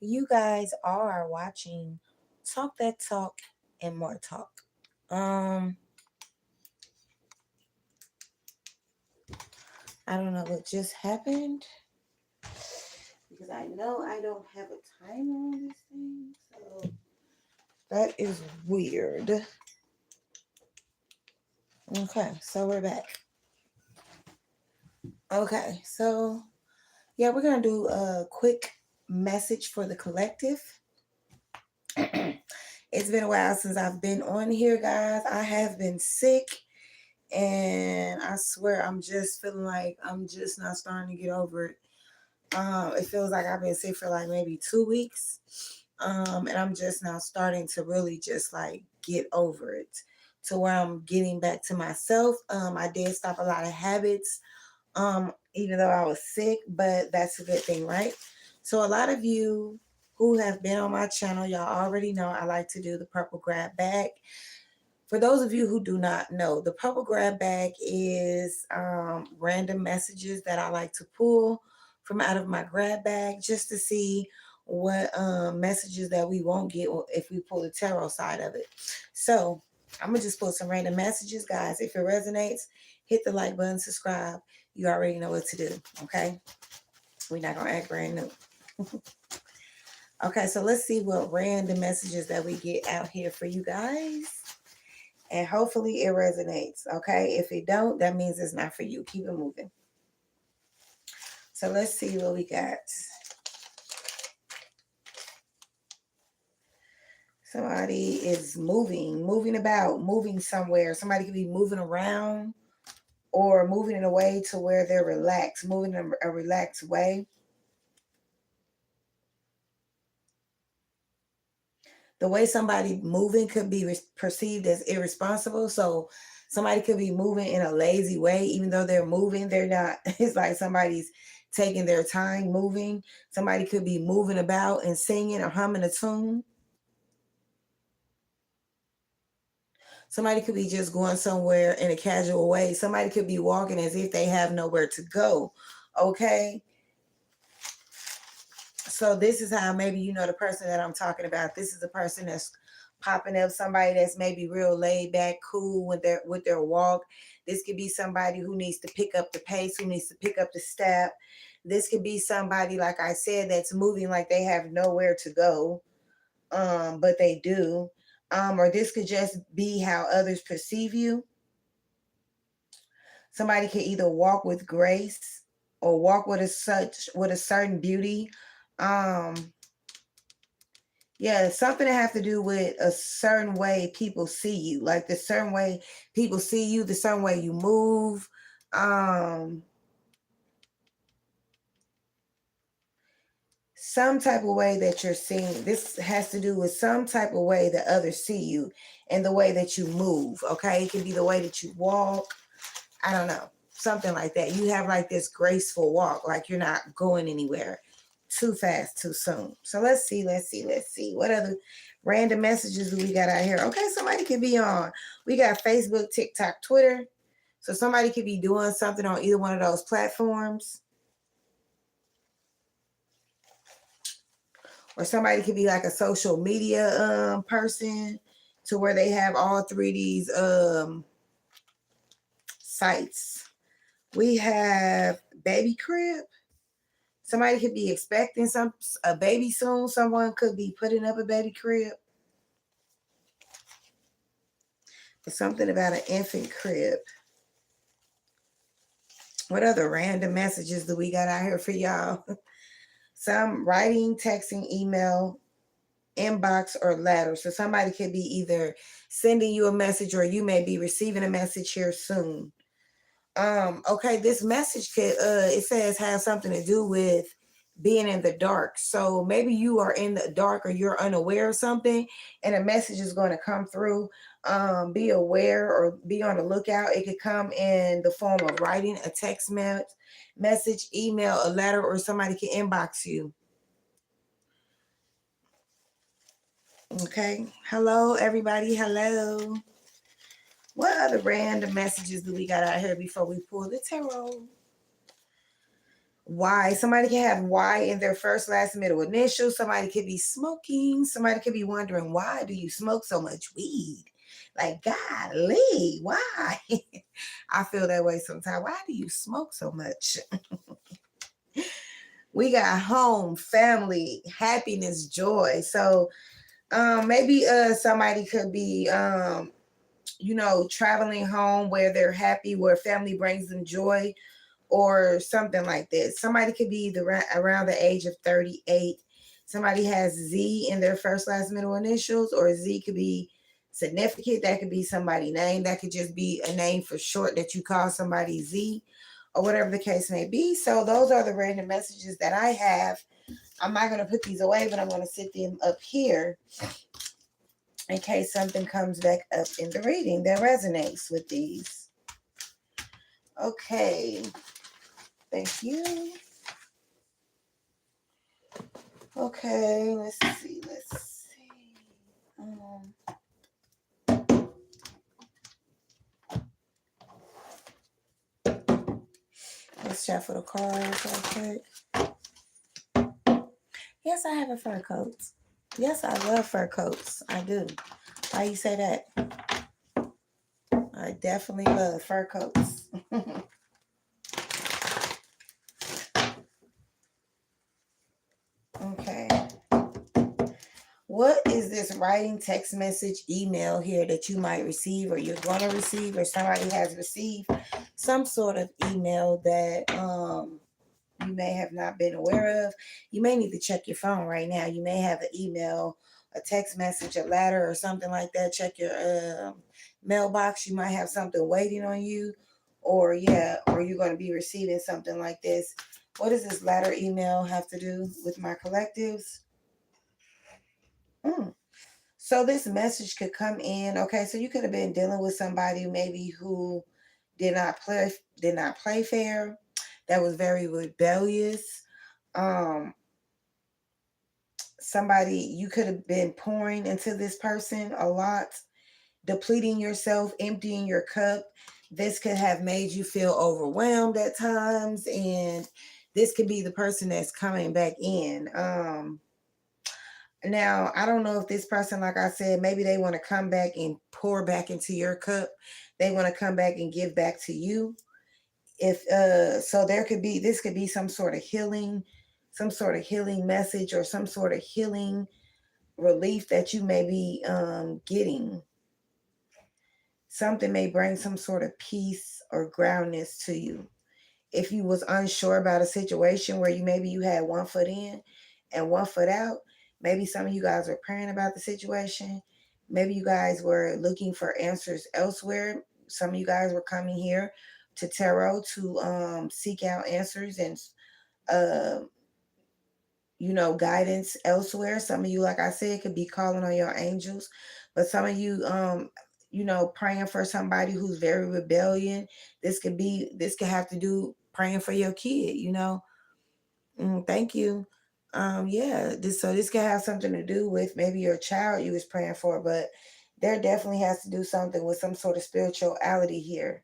You guys are watching Talk That Talk and More Talk. Um, I don't know what just happened because I know I don't have a timer on this thing, so that is weird. Okay, so we're back. Okay, so yeah, we're gonna do a quick message for the collective. It's been a while since I've been on here, guys. I have been sick, and I swear I'm just feeling like I'm just not starting to get over it. It feels like I've been sick for like maybe 2 weeks. And I'm just now starting to really just like get over it to where I'm getting back to myself. I did stop a lot of habits, even though I was sick, but that's a good thing, right? So a lot of you who have been on my channel, y'all already know I like to do the purple grab bag. For those of you who do not know, the purple grab bag is random messages that I like to pull from out of my grab bag just to see what messages that we won't get if we pull the tarot side of it. So I'm gonna just pull some random messages, guys. If it resonates, hit the like button, subscribe. You already know what to do, okay? We're not gonna act brand new. Okay, so let's see what random messages that we get out here for you guys. And hopefully it resonates, okay? If it don't, that means it's not for you. Keep it moving. So let's see what we got. Somebody is moving about, moving somewhere. Somebody could be moving around or moving in a way to where they're relaxed, moving in a relaxed way. The way somebody moving could be perceived as irresponsible. So somebody could be moving in a lazy way, even though they're moving, they're not. It's like somebody's taking their time moving. Somebody could be moving about and singing or humming a tune. Somebody could be just going somewhere in a casual way. Somebody could be walking as if they have nowhere to go. Okay. So this is how maybe you know the person that I'm talking about. This is the person that's popping up, somebody that's maybe real laid back, cool with their walk. This could be somebody who needs to pick up the pace, who needs to pick up the step. This could be somebody, like I said, that's moving like they have nowhere to go, but they do. Or this could just be how others perceive you. Somebody could either walk with grace or walk with a certain beauty. Um, Yeah, something that have to do with a certain way people see you, like the certain way people see you, the certain way you move. Um, some type of way that you're seen. This has to do with some type of way that others see you and the way that you move. Okay, it can be the way that you walk. I don't know, something like that. You have like this graceful walk, like you're not going anywhere too fast, too soon. So let's see. What other random messages do we got out here? Okay, somebody could be on. We got Facebook, TikTok, Twitter. So somebody could be doing something on either one of those platforms. Or somebody could be like a social media person to where they have all three of these sites. We have baby crib. Somebody could be expecting a baby soon. Someone could be putting up a baby crib. It's something about an infant crib. What other random messages do we got out here for y'all? Some writing, texting, email, inbox, or letter. So somebody could be either sending you a message or you may be receiving a message here soon. Okay, this message could it says have something to do with being in the dark. So maybe you are in the dark or you're unaware of something and a message is going to come through. Be aware or be on the lookout. It could come in the form of writing, a text message, email, a letter, or somebody can inbox you. Okay. Hello, everybody. Hello. What other random messages do we got out here before we pull the tarot? Y. Somebody can have Y in their first, last, middle initial. Somebody could be smoking. Somebody could be wondering, why do you smoke so much weed? Like, golly, why? I feel that way sometimes. Why do you smoke so much? We got home, family, happiness, joy. So maybe somebody could be traveling home where they're happy, where family brings them joy, or something like that. Somebody could be around the age of 38. Somebody has Z in their first, last, middle initials, or Z could be significant. That could be somebody's name. That could just be a name for short that you call somebody Z, or whatever the case may be. So those are the random messages that I have. I'm not going to put these away, but I'm going to sit them up here in case something comes back up in the reading that resonates with these. Okay. Thank you. Okay, let's see. Let's shuffle the cards real quick. Yes, I have a fur coat. Yes, I love fur coats. I do. Why you say that? I definitely love fur coats. Okay. What is this writing, text message, email here that you might receive, or you're going to receive, or somebody has received some sort of email that you may have not been aware of? You may need to check your phone right now. You may have an email, a text message, a letter, or something like that. Check your mailbox. You might have something waiting on you, or you're going to be receiving something like this. What does this letter, email have to do with my collectives? So this message could come in. Okay, so you could have been dealing with somebody maybe who did not play fair, that was very rebellious. Somebody, you could have been pouring into this person a lot, depleting yourself, emptying your cup. This could have made you feel overwhelmed at times, and this could be the person that's coming back in. Now, I don't know if this person, like I said, maybe they want to come back and pour back into your cup. They want to come back and give back to you. If so this could be some sort of healing message, or some sort of healing relief that you may be getting. Something may bring some sort of peace or groundness to you. If you was unsure about a situation where you had one foot in and one foot out, maybe some of you guys were praying about the situation. Maybe you guys were looking for answers elsewhere. Some of you guys were coming here to tarot to seek out answers and guidance elsewhere. Some of you, like I said, could be calling on your angels, but some of you praying for somebody who's very rebellion. This could have to do praying for your kid. Thank you. This could have something to do with maybe your child you was praying for, but there definitely has to do something with some sort of spirituality here.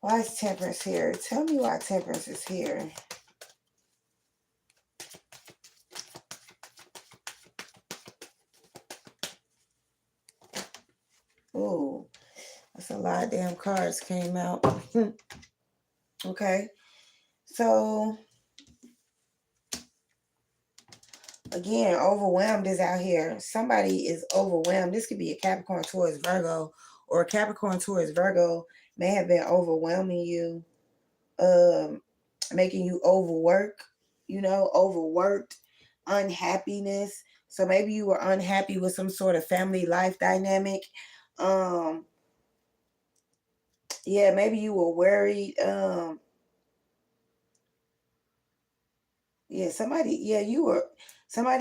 Why is Temperance here? Tell me why Temperance is here. Ooh, that's a lot of damn cards came out. Okay. So, again, overwhelmed is out here. Somebody is overwhelmed. This could be a Capricorn, Taurus, Virgo, or a Capricorn, Taurus, Virgo may have been overwhelming you, making you overworked, unhappiness. So maybe you were unhappy with some sort of family life dynamic. Maybe you were worried. Somebody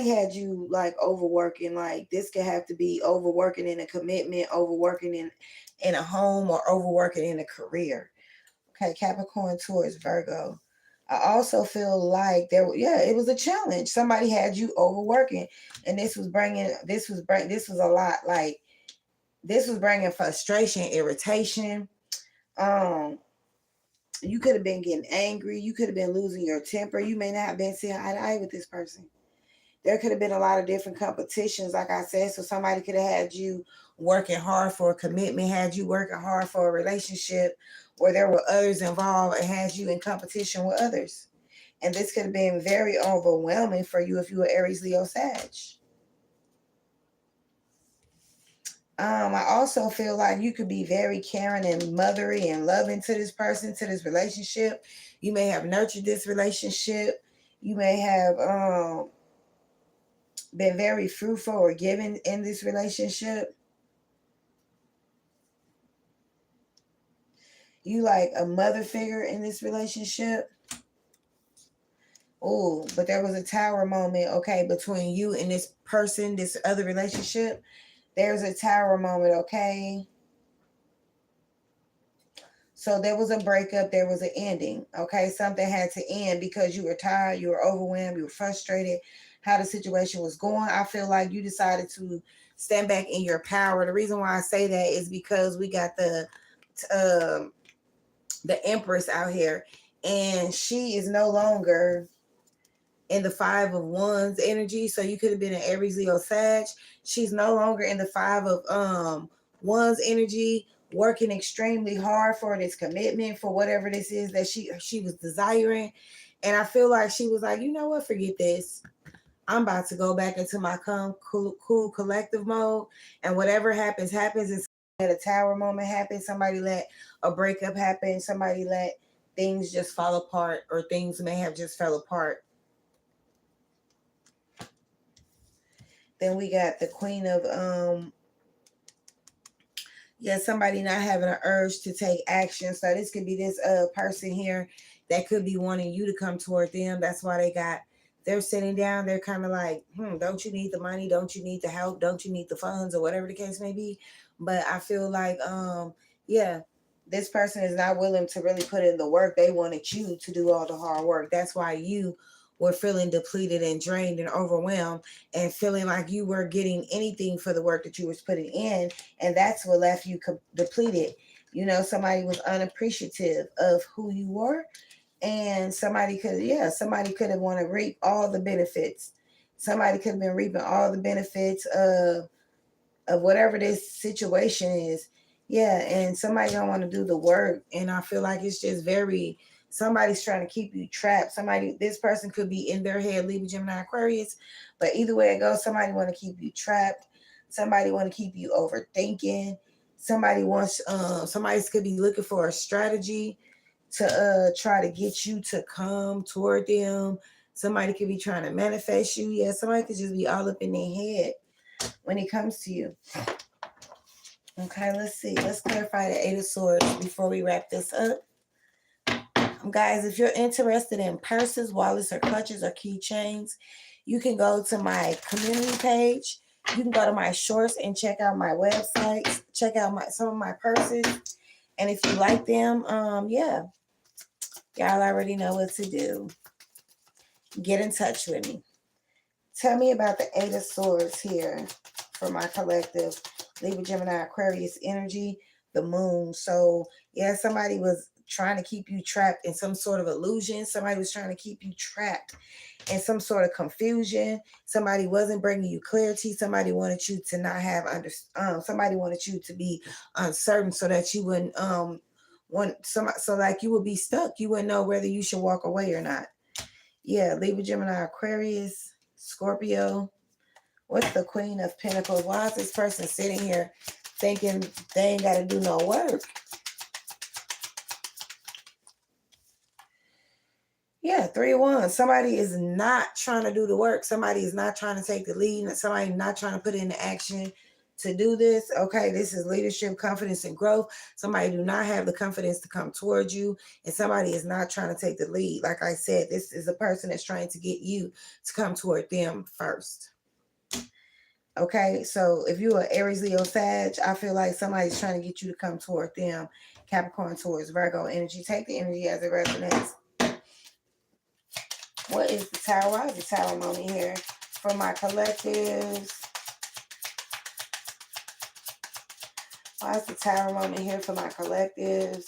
had you like overworking. Like, this could have to be overworking in a commitment, overworking in a home, or overworking in a career. Okay, Capricorn, Taurus, Virgo. I also feel like it was a challenge. Somebody had you overworking, and this was a lot. Like, this was bringing frustration, irritation. You could have been getting angry. You could have been losing your temper. You may not have been seeing eye to eye with this person. There could have been a lot of different competitions, like I said. So somebody could have had you working hard for a commitment, had you working hard for a relationship, or there were others involved and had you in competition with others. And this could have been very overwhelming for you if you were Aries, Leo, Sag. I also feel like you could be very caring and mothery and loving to this person, to this relationship. You may have nurtured this relationship. You may have been very fruitful or giving in this relationship. You like a mother figure in this relationship. Oh, but there was a tower moment, okay, between you and this person, this other relationship. There's a tower moment, okay? So there was a breakup, there was an ending, okay? Something had to end because you were tired, you were overwhelmed, you were frustrated, how the situation was going. I feel like you decided to stand back in your power. The reason why I say that is because we got um, the Empress out here, and she is no longer in the Five of Wands energy. So you could have been an Aries, Leo, Sag. She's no longer in the Five of Wands energy, working extremely hard for this commitment, for whatever this is that she was desiring. And I feel like she was like, you know what, forget this. I'm about to go back into my cool collective mode, and whatever happens, happens. And let a tower moment happen. Somebody let a breakup happen. Somebody let things just fall apart, or things may have just fell apart. Then we got the Queen of somebody not having an urge to take action. So this could be this person here that could be wanting you to come toward them. That's why they're sitting down. They're kind of like, don't you need the money? Don't you need the help? Don't you need the funds, or whatever the case may be? But I feel like this person is not willing to really put in the work. They wanted you to do all the hard work. That's why you were feeling depleted and drained and overwhelmed, and feeling like you were getting anything for the work that you was putting in. And that's what left you depleted. You know, somebody was unappreciative of who you were, and somebody could have want to reap all the benefits. Somebody could have been reaping all the benefits of whatever this situation is. Yeah, and somebody don't want to do the work. And I feel like it's just somebody's trying to keep you trapped. This person could be in their head, Libra, Gemini, Aquarius, but either way it goes, somebody want to keep you trapped. Somebody want to keep you overthinking. Somebody could be looking for a strategy to try to get you to come toward them. Somebody could be trying to manifest you. Yeah, somebody could just be all up in their head when it comes to you. Okay, let's see. Let's clarify the Eight of Swords before we wrap this up. Guys, if you're interested in purses, wallets, or clutches, or keychains, you can go to my community page. You can go to my shorts and check out my websites. Check out some of my purses. And if you like them, y'all already know what to do. Get in touch with me. Tell me about the Eight of Swords here for my collective Libra, Gemini, Aquarius energy, the moon. So, yeah, somebody was trying to keep you trapped in some sort of illusion. Somebody was trying to keep you trapped in some sort of confusion. Somebody wasn't bringing you clarity. Somebody wanted you to not have somebody wanted you to be uncertain, so that you wouldn't so like you would be stuck. You wouldn't know whether you should walk away or not. Yeah, Libra, Gemini, Aquarius, Scorpio. What's the Queen of Pentacles? Why is this person sitting here thinking they ain't got to do no work? Yeah, 3 of Wands. Somebody is not trying to do the work. Somebody is not trying to take the lead. Somebody not trying to put into action to do this. Okay, this is leadership, confidence, and growth. Somebody do not have the confidence to come towards you, and somebody is not trying to take the lead. Like I said, this is a person that's trying to get you to come toward them first. Okay, so if you're an Aries, Leo, Sag, I feel like somebody's trying to get you to come toward them. Capricorn, Taurus, Virgo energy. Take the energy as it resonates. What is the Tower? Why is the Tower moment here for my collectives? Why is the Tower moment here for my collectives?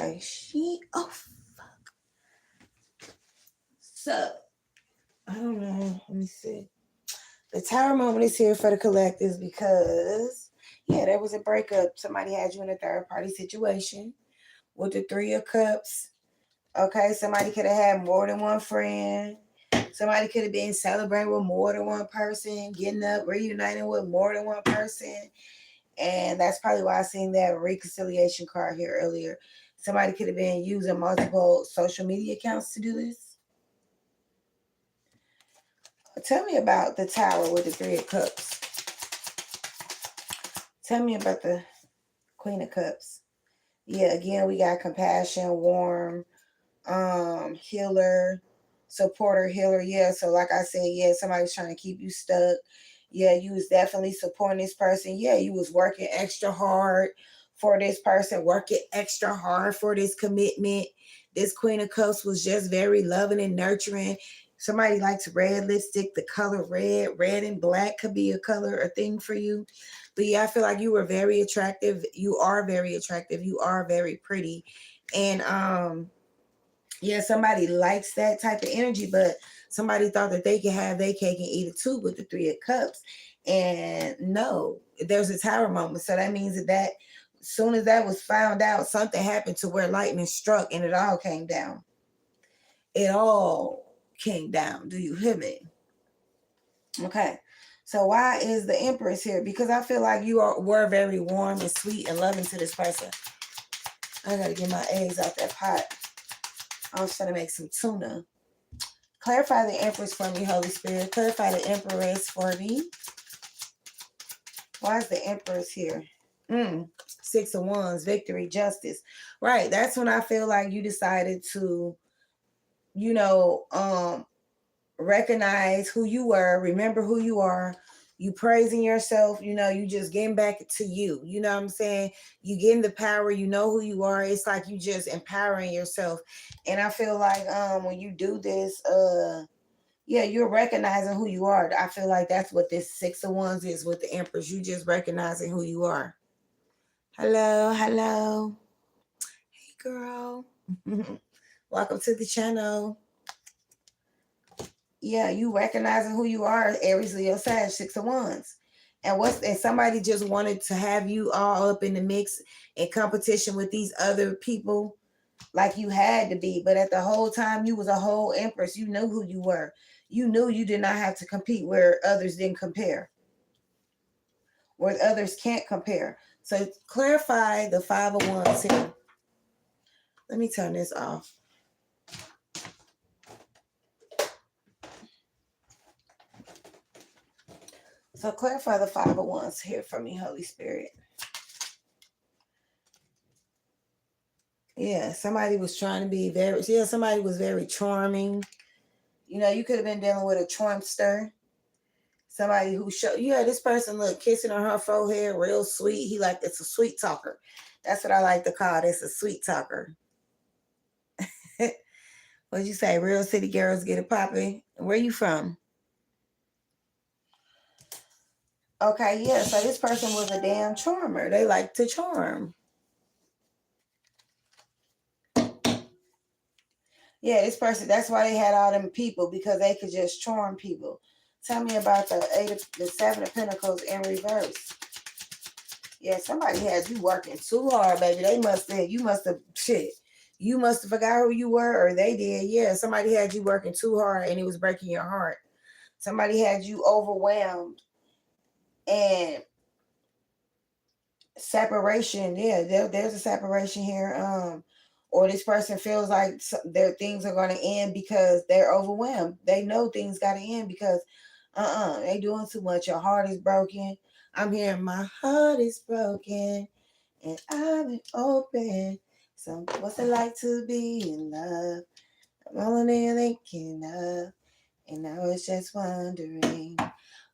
Okay. Oh, fuck. So, I don't know. Let me see. The Tower moment is here for the collectives because, yeah, there was a breakup. Somebody had you in a third party situation with the Three of Cups. Okay, somebody could have had more than one friend. Somebody could have been celebrating with more than one person, getting up, reuniting with more than one person. And that's probably why I seen that reconciliation card here earlier. Somebody could have been using multiple social media accounts to do this. Tell me about the Tower with the Three of Cups. Tell me about the Queen of Cups. Yeah, again, we got compassion, warm, healer, supporter, healer. Yeah, so like I said, yeah, somebody's trying to keep you stuck. Yeah, you was definitely supporting this person. Yeah, you was working extra hard for this person, working extra hard for this commitment. This Queen of Cups was just very loving and nurturing. Somebody likes red lipstick, the color red. Red and black could be a color or thing for you. But yeah, I feel like you were very attractive. You are very attractive. You are very pretty. And yeah, somebody likes that type of energy, but somebody thought that they could have their cake and eat it too with the Three of Cups. And no, there's a Tower moment. So that means that as soon as that was found out, something happened to where lightning struck and it all came down. It all came down. Do you hear me? Okay. So why is the Empress here? Because I feel like were very warm and sweet and loving to this person. I gotta get my eggs out that pot. I was trying to make some tuna. Clarify the Empress for me, Holy Spirit. Clarify the Empress for me. Why is the Empress here? Six of Wands, victory, justice. Right. That's when I feel like you decided to, you know, recognize who you were, remember who you are. You praising yourself, you just getting back to you. You know what I'm saying? You getting the power, you know who you are. It's like you just empowering yourself. And I feel like when you do this, yeah, you're recognizing who you are. I feel like that's what this Six of Wands is with the Empress. You just recognizing who you are. Hello, hello. Hey, girl. Welcome to the channel. Yeah, you recognizing who you are, Aries, Leo, Sag, Six of Wands. And somebody just wanted to have you all up in the mix in competition with these other people like you had to be. But at the whole time, you was a whole Empress. You knew who you were. You knew you did not have to compete where others didn't compare, where others can't compare. So clarify the Five of Wands here. Let me turn this off. So clarify the Five of Wands here for me, Holy Spirit. Yeah, somebody was trying to be somebody was very charming. You could have been dealing with a charmster. Somebody who this person look kissing on her forehead, real sweet. It's a sweet talker. That's what I like to call this, a sweet talker. What'd you say? Real city girls get it popping. Where you from? Okay, yeah. So this person was a damn charmer. They like to charm. Yeah, this person. That's why they had all them people, because they could just charm people. Tell me about the Seven of Pentacles in reverse. Yeah, somebody had you working too hard, baby. You must have forgot who you were, or they did. Yeah, somebody had you working too hard and it was breaking your heart. Somebody had you overwhelmed. And separation, yeah, there's a separation here. Or this person feels like their things are going to end because they're overwhelmed. They know things got to end because they doing too much. Your heart is broken. I'm hearing my heart is broken and I've been open. So what's it like to be in love? I'm only thinking of, and I was just wondering,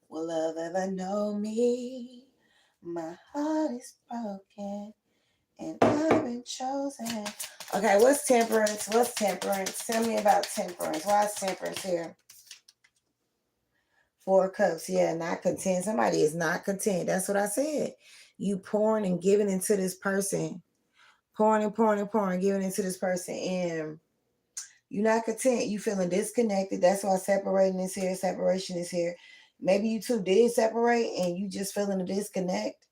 will love ever know me? My heart is broken and I've been chosen. Okay, what's temperance? What's temperance? Tell me about temperance. Why is temperance here? Four cups. Yeah, not content. Somebody is not content. That's what I said. You pouring and giving into this person pouring and pouring and pouring, giving into this person, and you're not content. You feeling disconnected. That's why separating is here. Separation is here. Maybe you two did separate, and you just feeling a disconnect,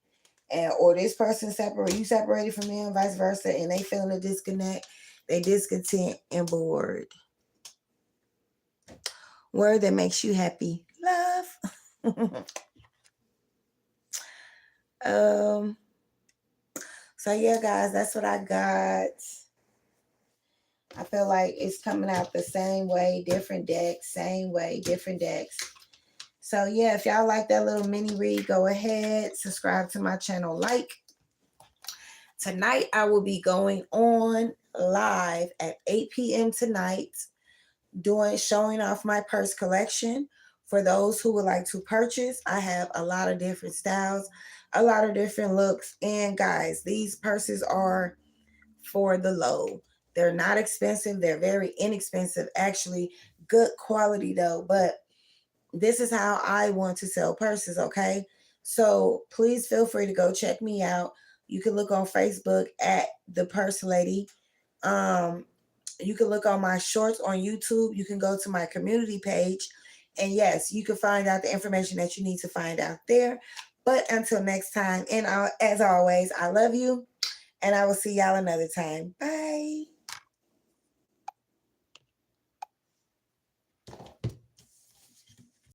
and or this person separate, you separated from them, vice versa, and they feeling a disconnect. They discontent and bored. Word that makes you happy. Love. um. So yeah, guys, that's what I got. I feel like it's coming out the same way, different decks, same way, different decks. So yeah, if y'all like that little mini read, go ahead, subscribe to my channel, like. Tonight I will be going on live at 8 p.m. tonight, showing off my purse collection. For those who would like to purchase, I have a lot of different styles, a lot of different looks. And guys, these purses are for the low. They're not expensive. They're very inexpensive. Actually, good quality though. But this is how I want to sell purses, okay? So please feel free to go check me out. You can look on Facebook at The Purse Lady. Um, you can look on my shorts on YouTube. You can go to my community page. And yes, you can find out the information that you need to find out there. But until next time, and as always, I love you. And I will see y'all another time. Bye.